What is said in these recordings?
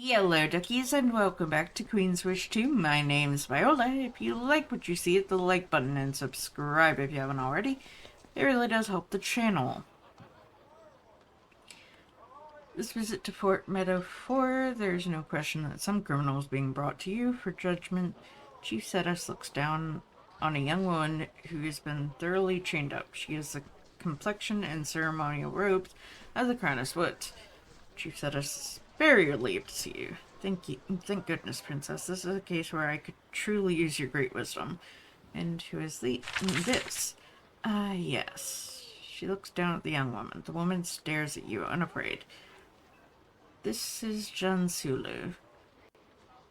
Hello, duckies, and welcome back to Queen's Wish 2. My name's Viola. If you like what you see, hit the like button and subscribe if you haven't already. It really does help the channel. This visit to Fort Meadow 4, there's no question that some criminal is being brought to you for judgment. Chief Sedus looks down on a young woman who has been thoroughly chained up. She has the complexion and ceremonial robes of the Crown of Woods. Chief Sedus is very relieved to see you. Thank goodness, Princess. This is a case where I could truly use your great wisdom. And who is this? Yes. She looks down at the young woman. The woman stares at you, unafraid. This is Jan Sulu.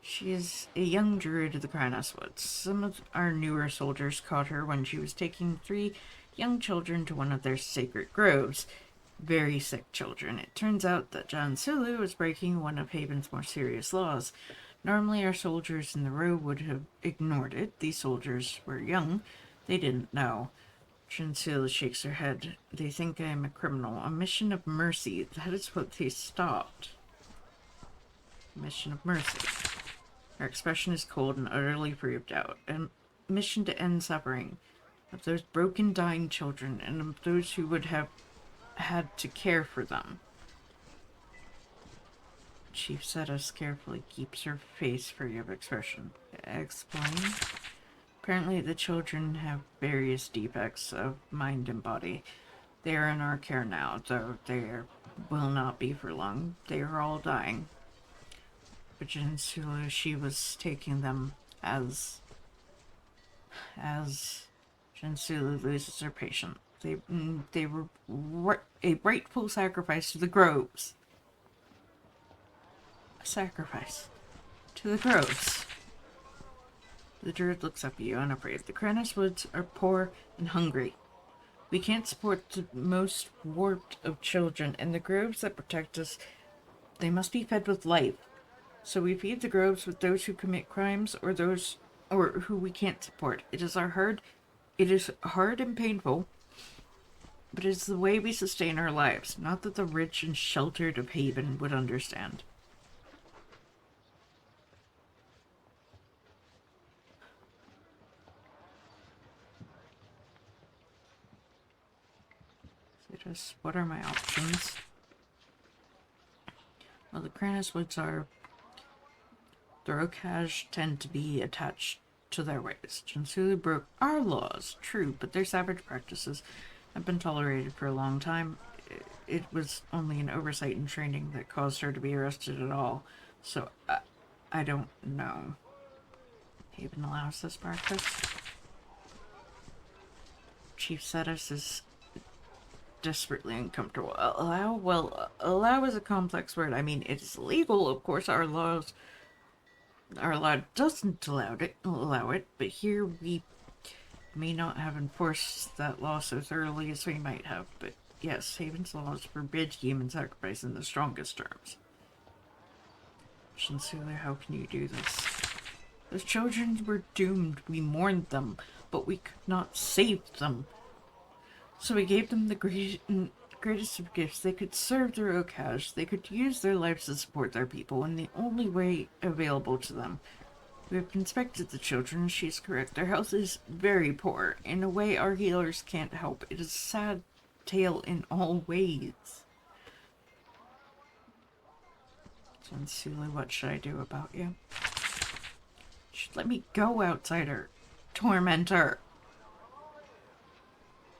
She is a young druid of the Krynos Woods. Some of our newer soldiers caught her when she was taking 3 young children to one of their sacred groves. Very sick children. It turns out that Jan Sulu was breaking one of Haven's more serious laws. Normally our soldiers in the row would have ignored it. These soldiers were young. They didn't know. Jan Sulu shakes her head. They think I am a criminal. A mission of mercy. That is what they stopped. Mission of mercy. Her expression is cold and utterly free of doubt. A mission to end suffering of those broken, dying children and of those who would have had to care for them. Chief Sedus carefully keeps her face free of expression. Explain. Apparently the children have various defects of mind and body. They are in our care now, though will not be for long. They are all dying. But Jinsulu, she was taking them as Jinsulu loses her patient. They were a rightful sacrifice to the groves. A sacrifice to the groves. The druid looks up at you, unafraid. The Krynos Woods are poor and hungry. We can't support the most warped of children, and the groves that protect us, they must be fed with life. So we feed the groves with those who commit crimes or who we can't support. It is hard and painful, but it is the way we sustain our lives. Not that the rich and sheltered of Haven would understand. What are my options? Well, the Krynos Woods are... The Rokaj tend to be attached to their ways. Jinsulu broke our laws, true, but their savage practices have been tolerated for a long time. It was only an oversight and training that caused her to be arrested at all. So, I don't know. Haven allows this practice. Chief Sedus is desperately uncomfortable. Allow is a complex word. I mean, it is legal, of course. Our law doesn't allow it, but here we may not have enforced that law so thoroughly as we might have. But yes, Haven's laws forbid human sacrifice in the strongest terms. Shinsula, how can you do this? Those children were doomed. We mourned them, but we could not save them. So we gave them the greatest of gifts. They could serve their Okaj. They could use their lives to support their people in the only way available to them. We have inspected the children. She's correct. Their health is very poor. In a way, our healers can't help. It is a sad tale in all ways. Jinsulu, what should I do about you? You should let me go, outsider. Tormentor.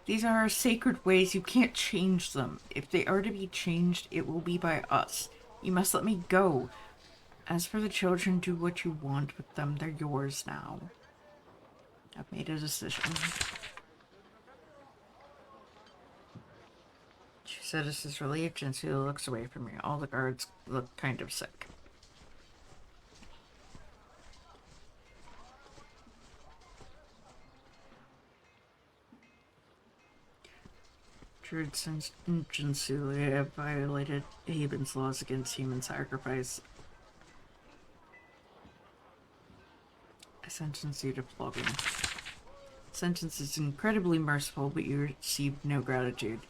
These are our sacred ways. You can't change them. If they are to be changed, it will be by us. You must let me go. As for the children, do what you want with them. They're yours now. I've made a decision. She said this is relieved, and she looks away from me. All the guards look kind of sick. Druids and Jinsulu have violated Haven's laws against human sacrifice. I sentence you to flogging. The sentence is incredibly merciful, but you receive no gratitude.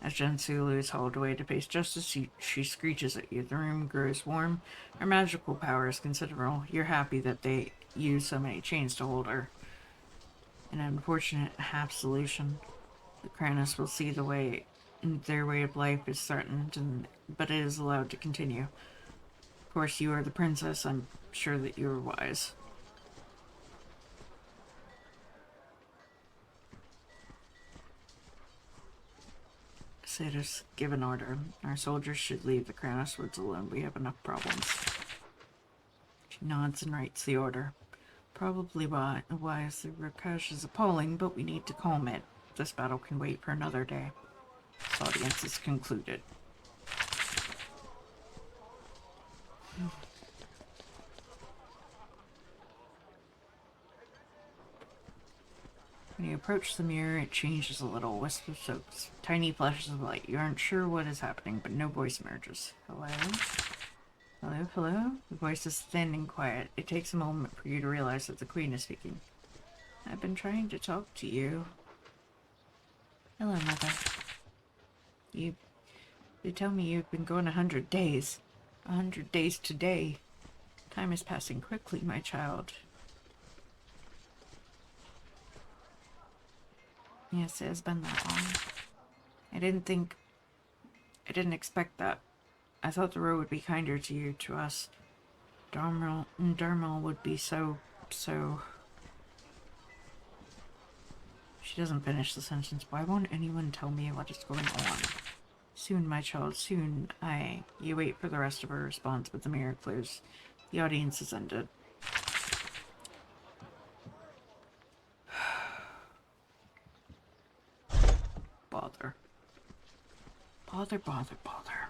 As Jensulu is hauled away to face justice, she screeches at you. The room grows warm. Her magical power is considerable. You're happy that they use so many chains to hold her. An unfortunate half solution. The Kranis will see their way of life is threatened, but it is allowed to continue. Of course, you are the princess. I'm sure that you are wise. Satis, give an order. Our soldiers should leave the Kranis woods alone. We have enough problems. She nods and writes the order. Probably wise. The Rakesh is appalling, but we need to calm it. This battle can wait for another day. This audience is concluded. When you approach the mirror, it changes a little. Wisp of soaps. Tiny flashes of light. You aren't sure what is happening, but no voice emerges. Hello? Hello, hello? The voice is thin and quiet. It takes a moment for you to realize that the queen is speaking. I've been trying to talk to you. Hello, mother. They tell me you've been gone 100 days. 100 days today. Time is passing quickly, my child. Yes, it has been that long. I didn't expect that. I thought the road would be kinder to you, to us. Dharma would be so... She doesn't finish the sentence. Why won't anyone tell me what is going on? Soon, my child, soon. You wait for the rest of her response, but the mirror clears. The audience is ended. Bother. Bother, bother, bother.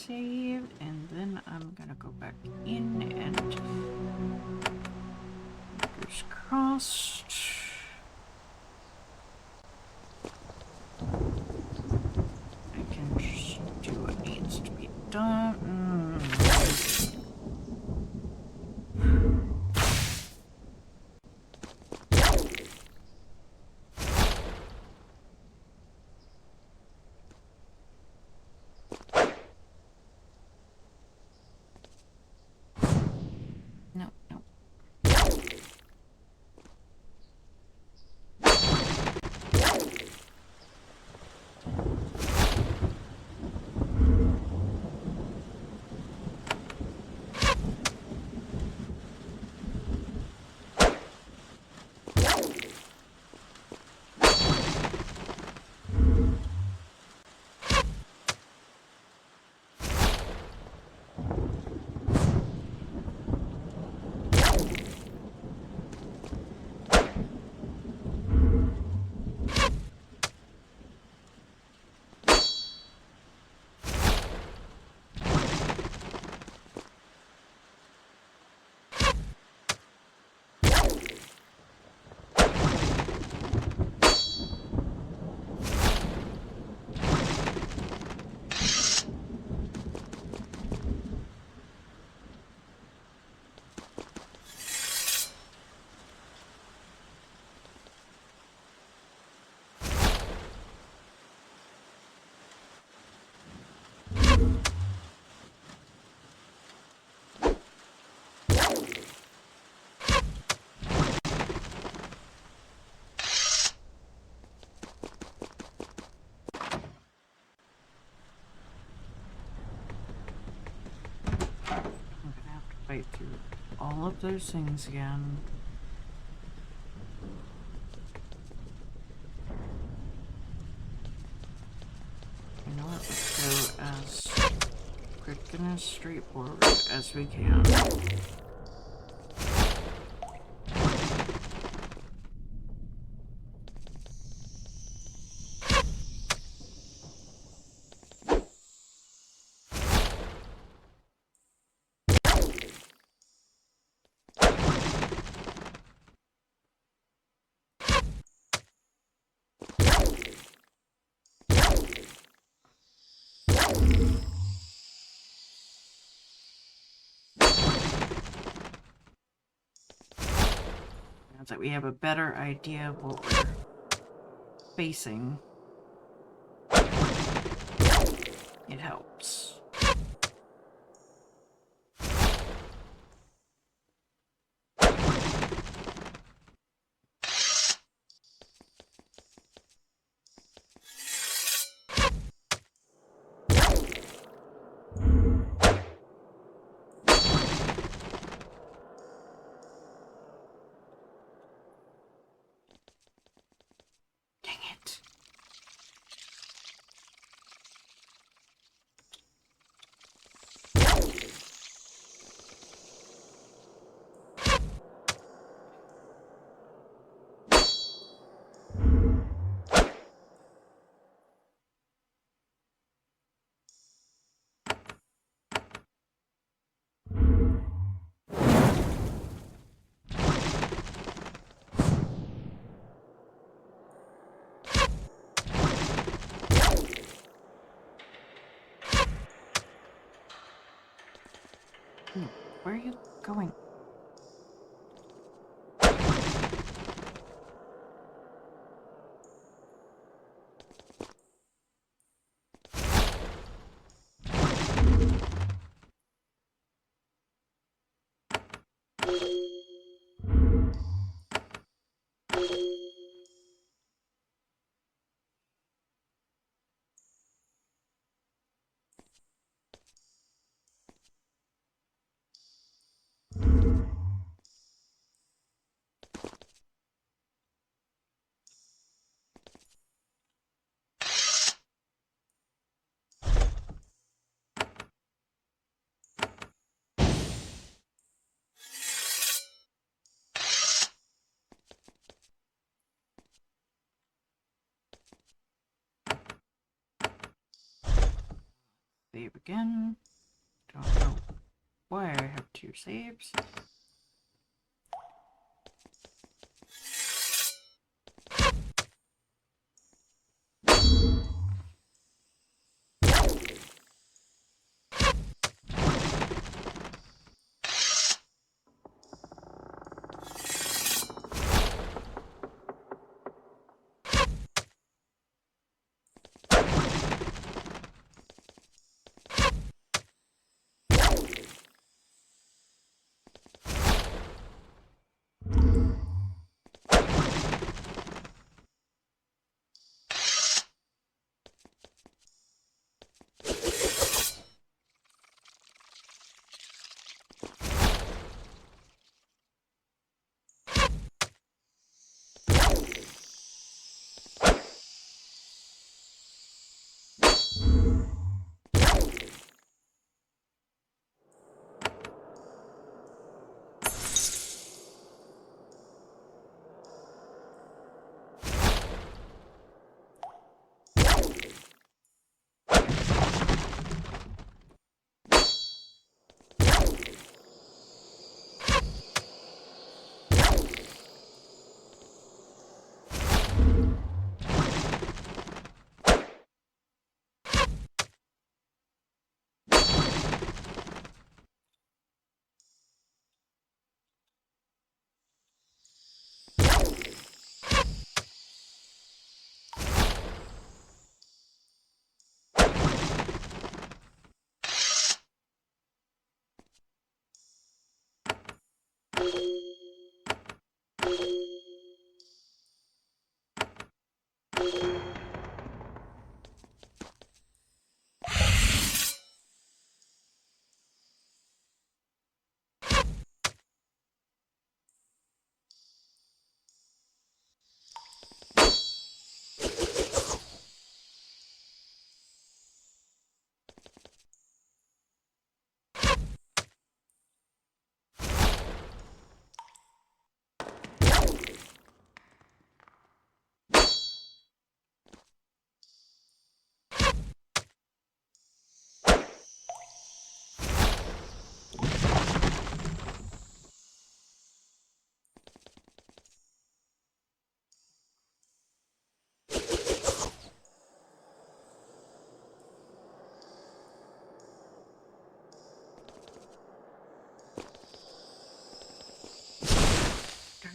Saved, and then I'm gonna go back in and fingers crossed. I can just do what needs to be done. No, no. fight through all of those things again. You know what? Let's go as quick and as straightforward as we can. Now that we have a better idea of what we're facing, it helps. Dang it. Where are you going? Save again. Don't know why I have 2 saves.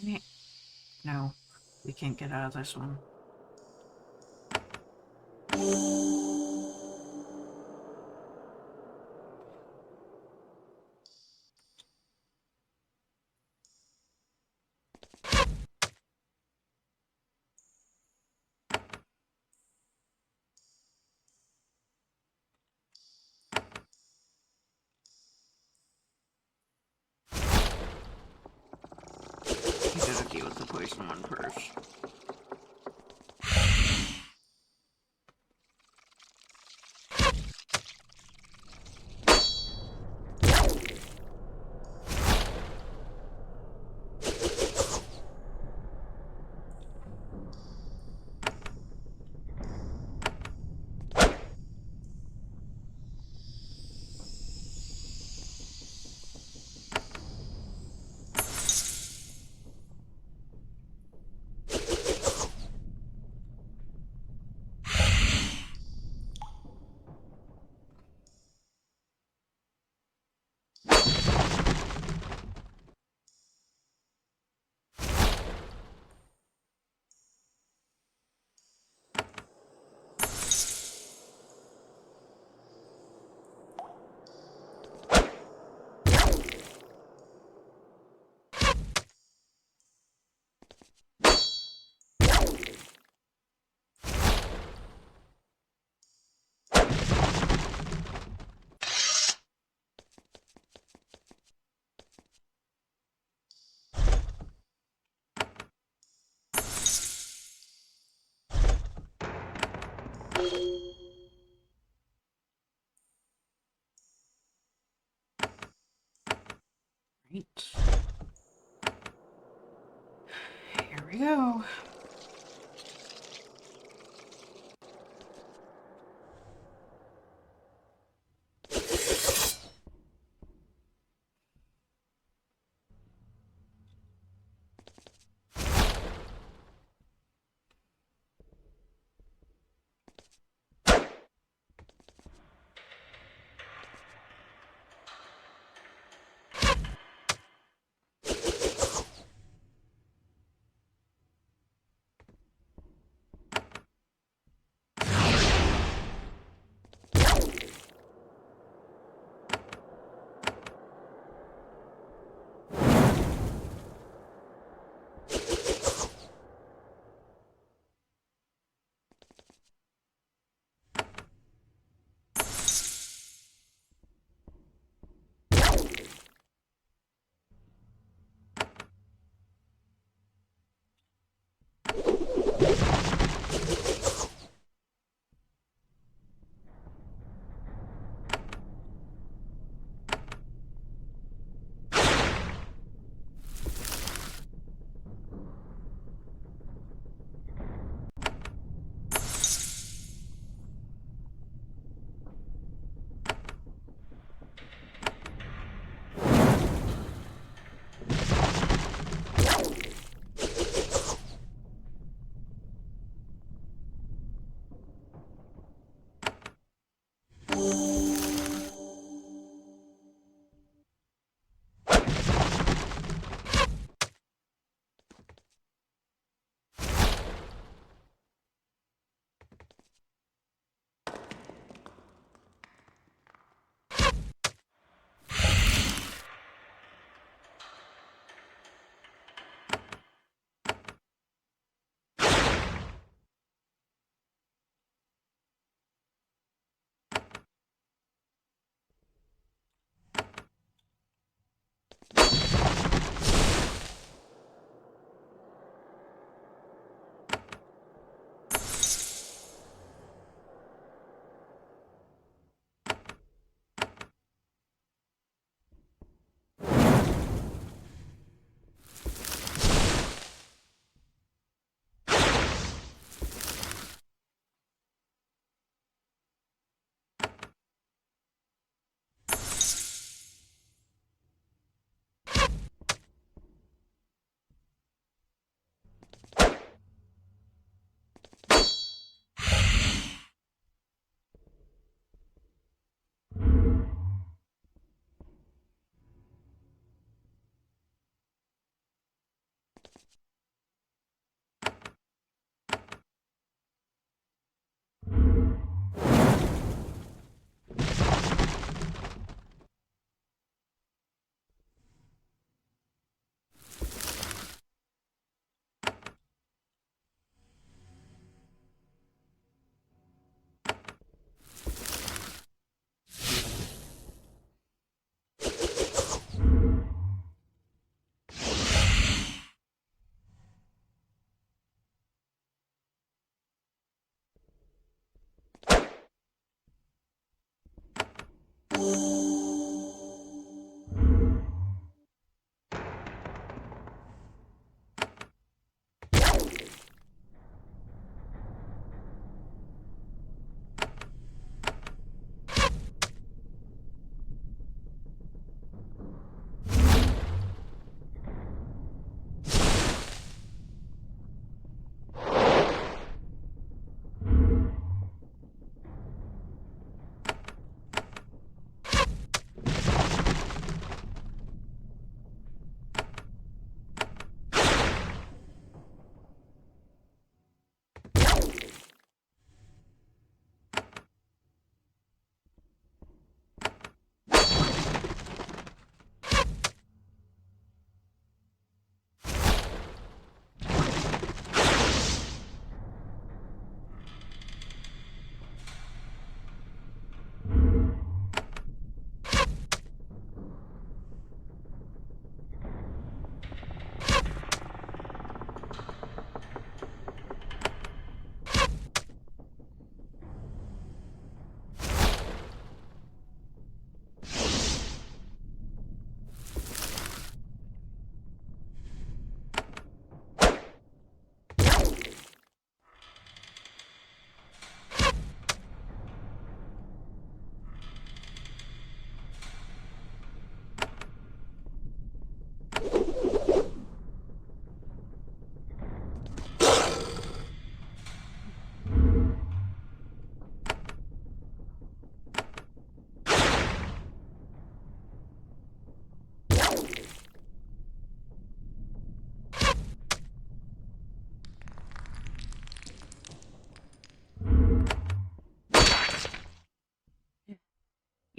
Darn it. No, we can't get out of this one. We gotta deal with the poison one first. Right. Here we go.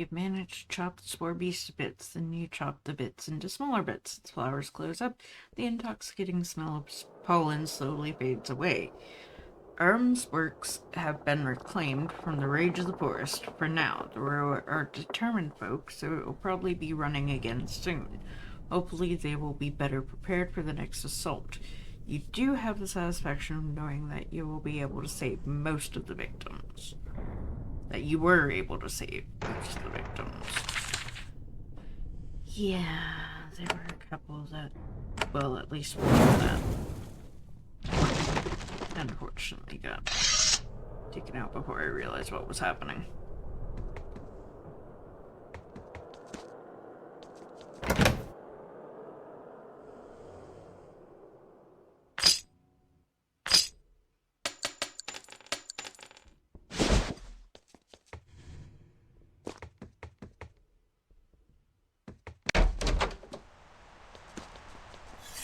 You've managed to chop the spore beast to bits, then you chop the bits into smaller bits. Its flowers close up. The intoxicating smell of pollen slowly fades away. Arm's works have been reclaimed from the rage of the forest. For now, the Roa are determined folk, so it will probably be running again soon. Hopefully, they will be better prepared for the next assault. You do have the satisfaction of knowing that you will be able to save most of the victims. That you were able to save most of the victims. Yeah, there were a couple that, well, at least one that unfortunately got taken out before I realized what was happening.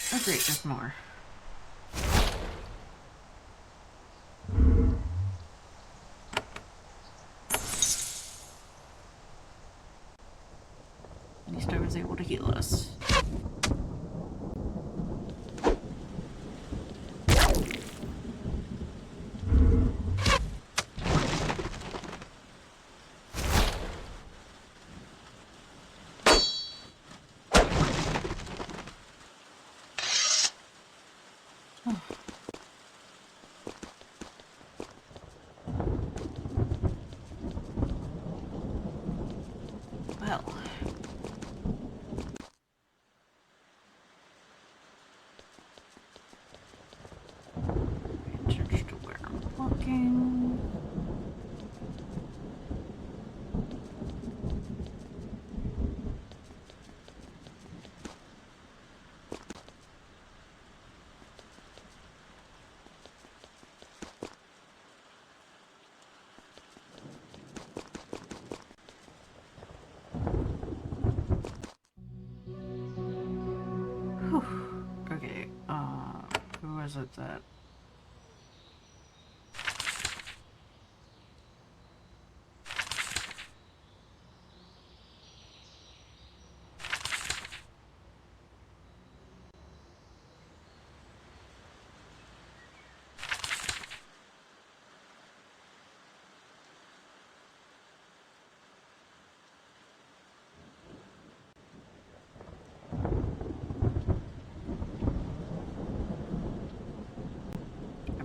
Oh great, there's more. At least I was able to heal us. Well. Pay attention to where I'm looking. Whew. Okay, who was it that...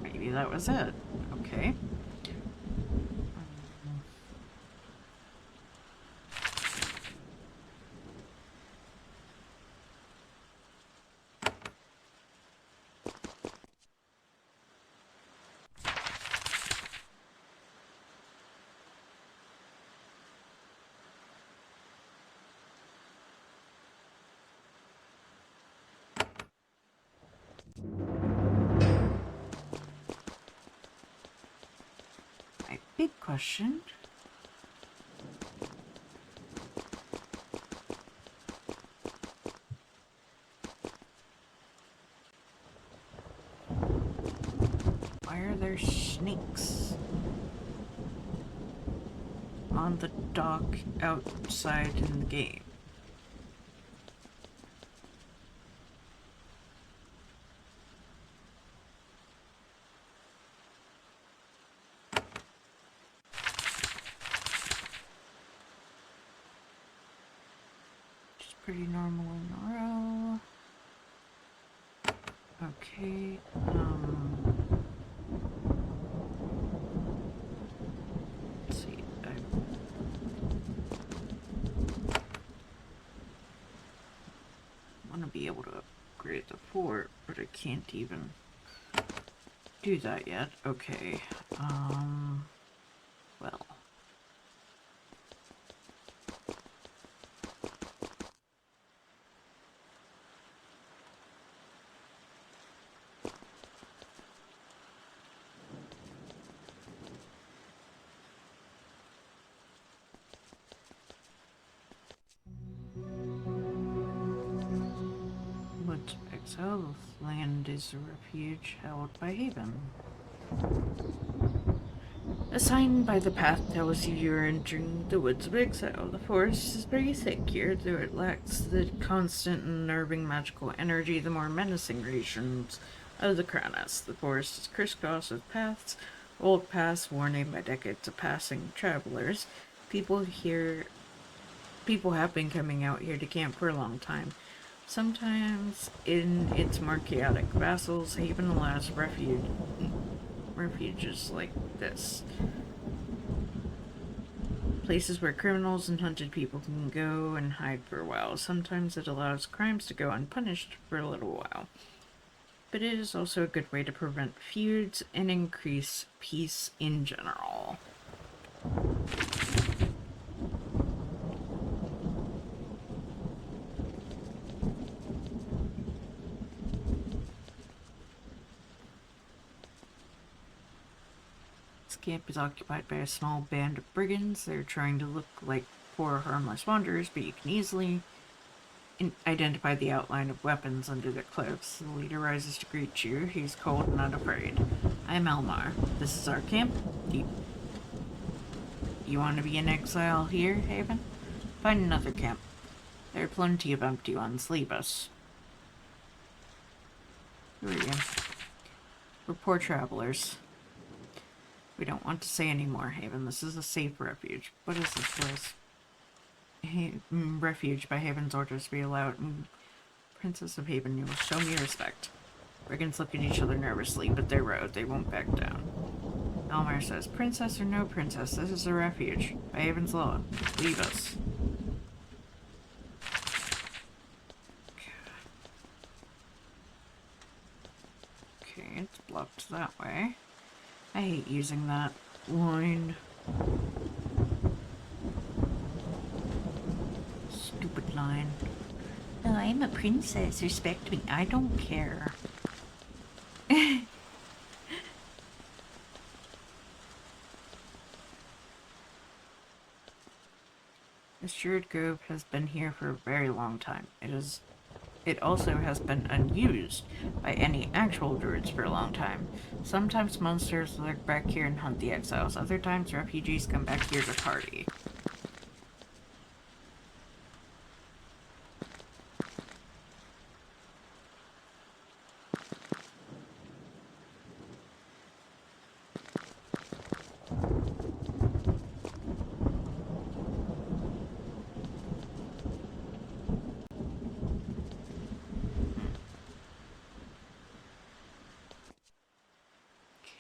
Maybe that was it. Okay. big question. Why are there snakes on the dock outside in the game? Pretty normal in a row. Okay, let's see. I want to be able to upgrade the fort, but I can't even do that yet. Okay, well. Woods of Exile, land is a refuge held by Haven. A sign by the path tells you you're entering the Woods of Exile. The forest is very thick here, though it lacks the constant and unnerving magical energy the more menacing regions of the Kranas. The forest is crisscrossed with paths, old paths worn by decades of passing travelers. People have been coming out here to camp for a long time. Sometimes, in its more chaotic vassals, Haven allows refuges like this. Places where criminals and hunted people can go and hide for a while. Sometimes it allows crimes to go unpunished for a little while. But it is also a good way to prevent feuds and increase peace in general. Camp is occupied by a small band of brigands. They're trying to look like poor, harmless wanderers, but you can easily identify the outline of weapons under their cloaks. The leader rises to greet you. He's cold and unafraid. I'm Elmar. This is our camp. You want to be in exile here, Haven? Find another camp. There are plenty of empty ones. Leave us. Who are you? We're poor travelers. We don't want to say any more, Haven. This is a safe refuge. What is this place? Refuge by Haven's orders. Be allowed. Princess of Haven, you will show me respect. Brigands look at each other nervously, but they're road. They won't back down. Elmar says, Princess or no princess, this is a refuge. By Haven's law. Leave us. Okay, it's blocked that way. I hate using that line. Stupid line. No, I'm a princess. Respect me. I don't care. The Assured Grove has been here for a very long time. It also has been unused by any actual druids for a long time. Sometimes monsters lurk back here and hunt the exiles. Other times refugees come back here to party.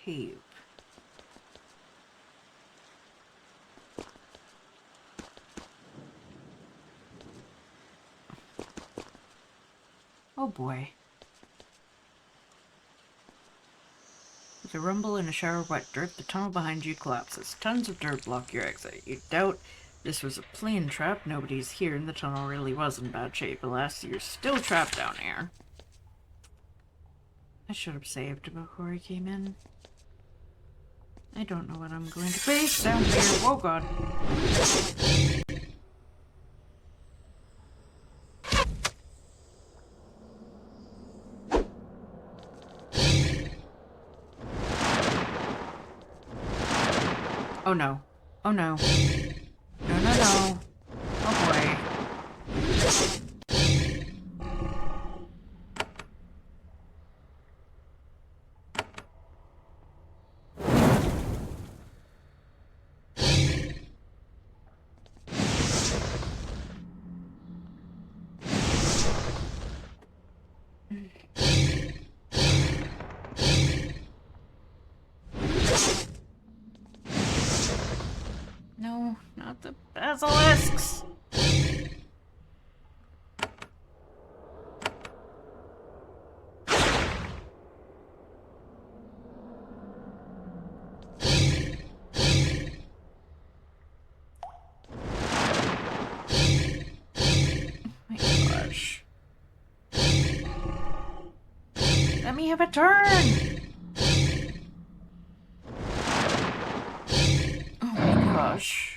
Cave. Oh boy. With a rumble and a shower of wet dirt, the tunnel behind you collapses. Tons of dirt block your exit. You doubt this was a plane trap. Nobody's here, and the tunnel really was in bad shape. Alas, you're still trapped down here. I should have saved before I came in. I don't know what I'm going to face down here. Whoa, God. Oh, no. Oh, no. No, no, no. Oh, boy. No, not the basilisks. My gosh. Let me have a turn. Oh my gosh.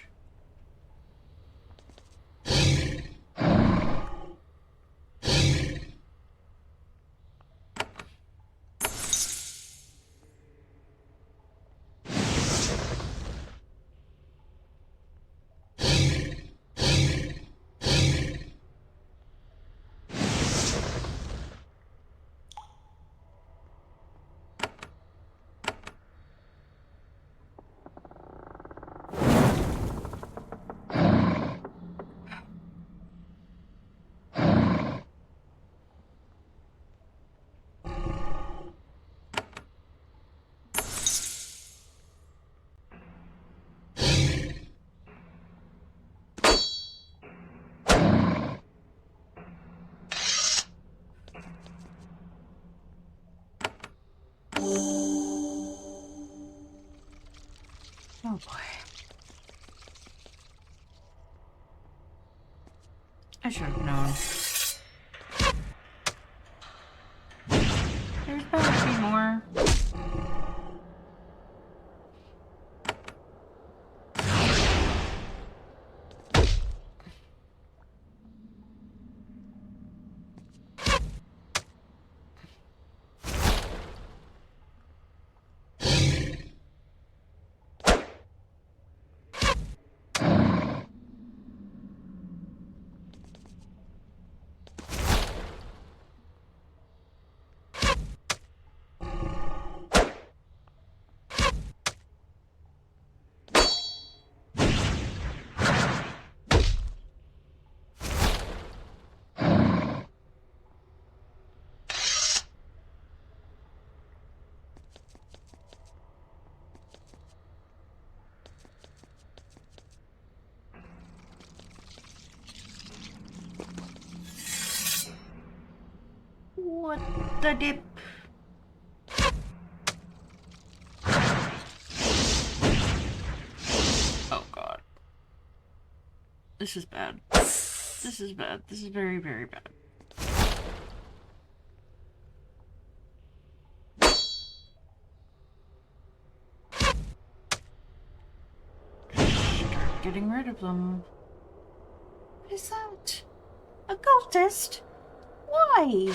Oh boy. I should have known. There's bound to be more. What the dip? Oh god. This is bad. This is bad. This is very, very bad. Start getting rid of them. What is that? A cultist? Why?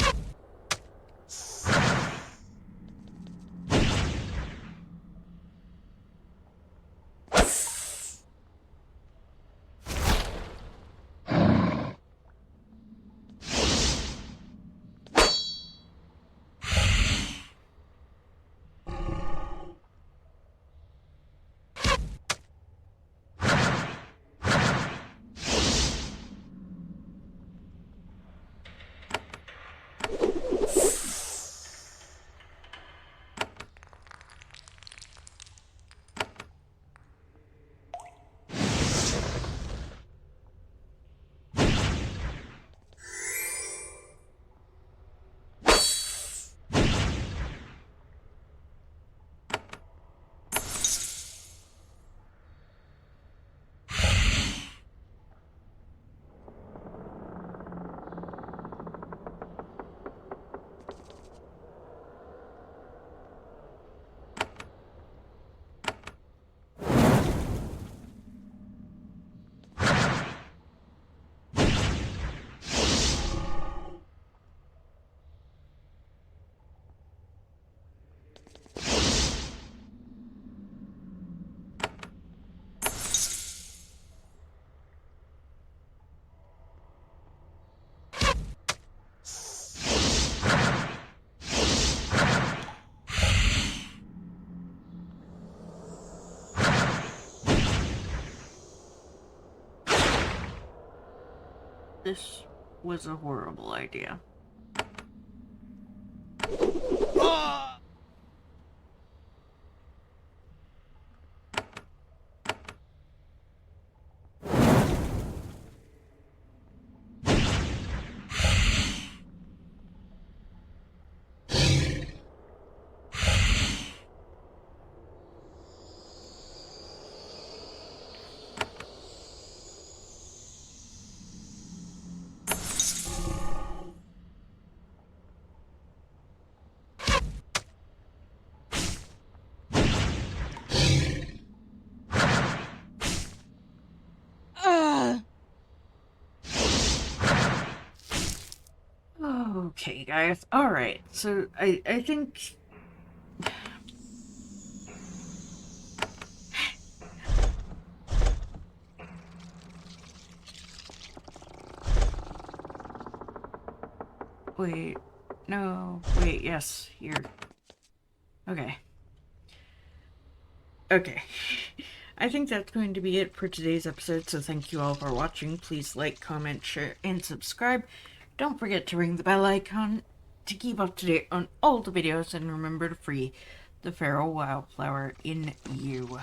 this was a horrible idea. Okay, guys. Alright, so I think... Wait. No. Wait, yes. Here. Okay. Okay. I think that's going to be it for today's episode, so thank you all for watching. Please like, comment, share, and subscribe. Don't forget to ring the bell icon to keep up to date on all the videos, and remember to free the feral wildflower in you.